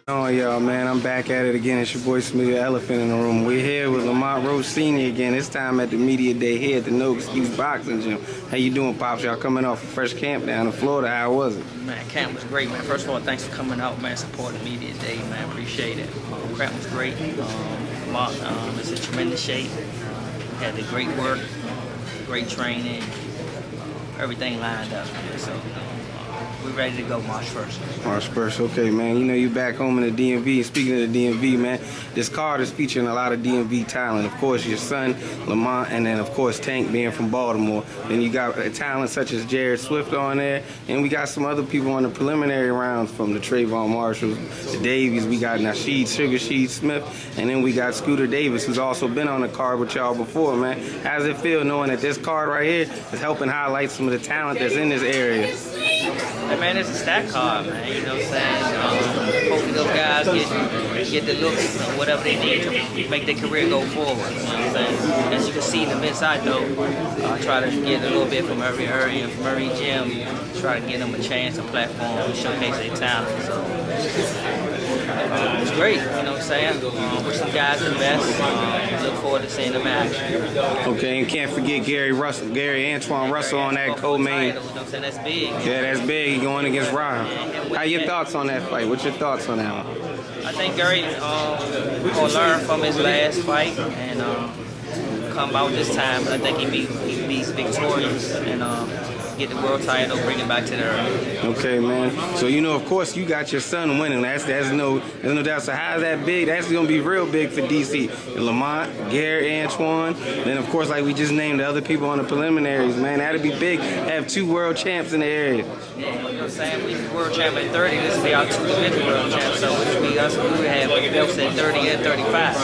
Oh, y'all, man, I'm back at it again. It's your boy Smith, the elephant in the room. We're here with Lamont Roqch Sr. again, this time at the media day here at the No Excuse Boxing Gym. How you doing, Pops? Y'all coming off a fresh camp down in Florida. How was it? Man, camp was great, man. First of all, thanks for coming out, man, supporting media day, man. Appreciate it. Camp was great. Lamont is in tremendous shape. Had the great work, great training, everything lined up, man. So we're ready to go March 1st. March 1st, okay, man. You know you back home in the DMV. Speaking of the DMV, man, this card is featuring a lot of DMV talent. Of course, your son, Lamont, and then, of course, Tank being from Baltimore. Then you got talent such as Jared Swift on there, and we got some other people on the preliminary rounds from the Trayvon Marshalls, the Davies. We got Nasheed Sugar Sheed Smith, and then we got Scooter Davis, who's also been on the card with y'all before, man. How does it feel knowing that this card right here is helping highlight some of the talent that's in this area? Hey, man, it's a stack card, man. You know what I'm saying? Hopefully those guys get the looks, whatever they need to make their career go forward. You know what I'm saying? As you can see in the men's side, though, I try to get a little bit from every area, from every gym, try to give them a chance, a platform, to showcase their talent. So it's great, you know what I'm saying? Wish some guys the best. Look forward to seeing them action. Okay, and can't forget Gary Antoine Russell on that co-main. You know what I'm saying? That's big. Yeah, that's big. He going against Ryan. How your thoughts on that fight? What's your thoughts on that one? I think Gary will learn from his last fight and come out this time. But I think he beats victorious and get the world title, bring it back to the earth. Okay, man. So you know, of course, you got your son winning. There's no doubt. So how's that big? That's gonna be real big for DC. Lamont, Gary, Antoine. Then of course, like we just named the other people on the preliminaries, man. That'd be big. Have 2 world champs in the area. Yeah, you know what I'm saying? We world champ at 30. This will be our 2 division world champs. So it would be us. We would have belts at 30 and 35.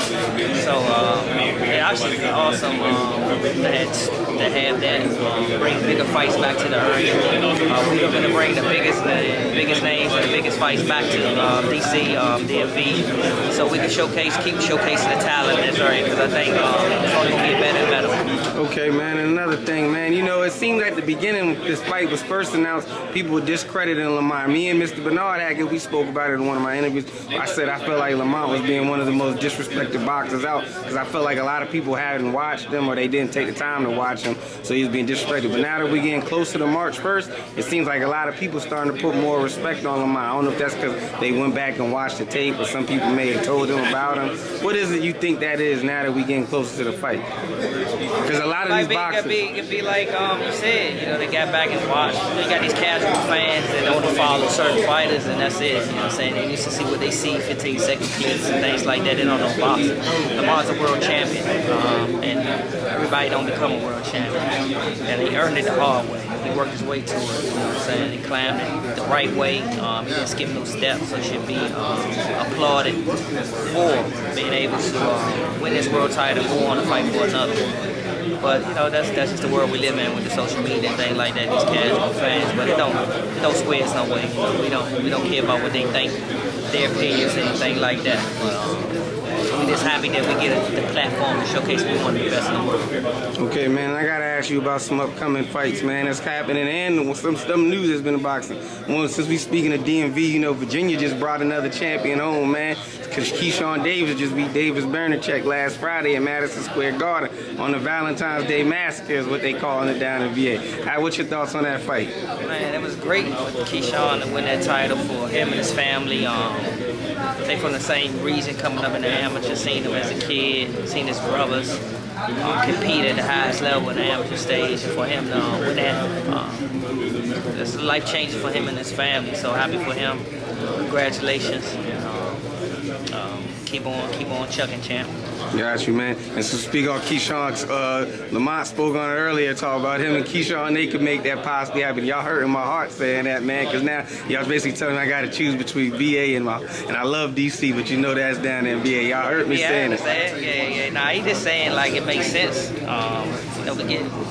So yeah, actually be awesome to have that. Bring bigger fights back to the area. We're going to bring the biggest names and the biggest fights back to DC, DMV, so we can keep showcasing the talent in this area, because I think it's only going to get better and better. Okay, man, and another thing, man, you know, it seemed at the beginning when this fight was first announced, people were discrediting Lamont. Me and Mr. Bernard Hackett, we spoke about it in one of my interviews. I said I felt like Lamont was being one of the most disrespected boxers out, because I felt like a lot of people hadn't watched him or they didn't take the time to watch him, so he was being disrespected. But now that we're getting closer to March 1st, it seems like a lot of people starting to put more respect on Lamont. I don't know if that's because they went back and watched the tape, or some people may have told them about him. What is it you think that is now that we're getting closer to the fight? Because a lot of these boxers... It could be like you said, you know, they got back and watched. They got these casual fans that don't follow certain fighters, and that's it, you know what I'm saying? They used to see what they see, 15-second clips and things like that. They don't know boxing. Lamont's a world champion, and everybody don't become a world champion. And he earned it the hard way. He worked his way to it, you know what I'm saying? He climbed it the right way. He didn't skip no steps, so should be applauded for being able to win this world title and go on to fight for another one. But you know, that's just the world we live in with the social media and things like that, these casual fans. But it don't sway us no way. You know, we don't care about what they think, their opinions, anything like that. But we're just happy that we get the platform to showcase we're one of the best in the world. Okay, man, I gotta ask you about some upcoming fights, man, that's happening, and some news that's been in boxing. Well, since we speaking of DMV, you know, Virginia just brought another champion home, man. Because Keyshawn Davis just beat Davis Bernachek last Friday at Madison Square Garden on the Valentine's Day Massacre, is what they calling it down in VA. What's your thoughts on that fight? Man, it was great for Keyshawn to win that title for him and his family. They from the same region, coming up in the amateur, seen him as a kid, seen his brothers compete at the highest level in the amateur stage. And for him to win that, it's life-changing for him and his family. So happy for him. Congratulations. keep on chucking, champ. Got you, man. And so speak on Keyshawn, Lamont spoke on it earlier, talk about him and Keyshawn, they could make that possibly happen. Y'all hurting my heart saying that, man, because now y'all basically telling me I got to choose between VA and I love DC, but you know that's down there in VA. Y'all hurt me saying it. Yeah. Nah, he just saying like it makes sense. You know,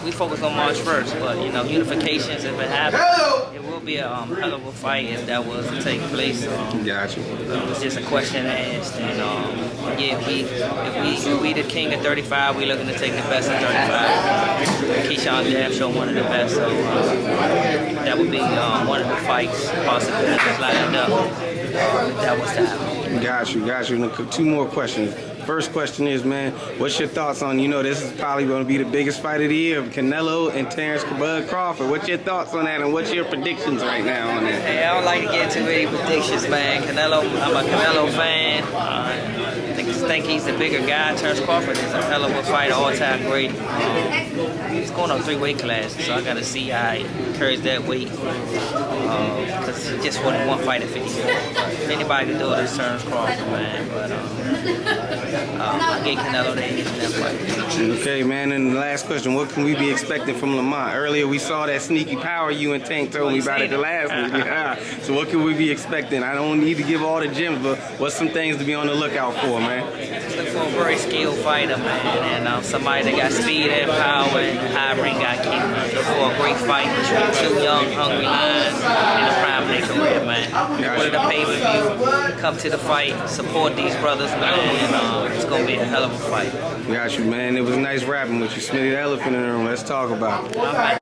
we focus on March 1st, but you know, unifications, if it happens, it will be a hell of a fight if that was to take place. Got you. It's just a question asked, and yeah, if we the king of 35, we looking to take the best of 35. Keyshawn damn sure one of the best, so that would be one of the fights possibilities lined up if that was to happen. Got you. And 2 more questions. First question is, man, what's your thoughts on, you know, this is probably going to be the biggest fight of the year, Canelo and Terrence Bud Crawford. What's your thoughts on that, and what's your predictions right now on that? Hey, I don't like to get into any predictions, man. I'm a Canelo fan. I think he's the bigger guy. Terrence Crawford is a hell of a fighter, all-time great. He's going on 3 weight classes, so I got to see how he carries that weight. Because he just won 1 fight at 54. If anybody can do it, it's Terrence Crawford, man. But I get Canelo the edge in that fight. Okay, man, and the last question, what can we be expecting from Lamont? Earlier we saw that sneaky power you and Tank told me about it the last week. Yeah. So what can we be expecting? I don't need to give all the gems, but what's some things to be on the lookout for, man? Look for a very skilled fighter, man, and somebody that got speed and power and high ring IQ. Look for a great fight between 2 young, hungry lions in the prime of their career, man. Go to the pay-per-view, come to the fight, support these brothers, man, and it's going to be a hell of a fight. Got you, man. It was nice rapping with you. Smitty the elephant in the room. Let's talk about it. All right.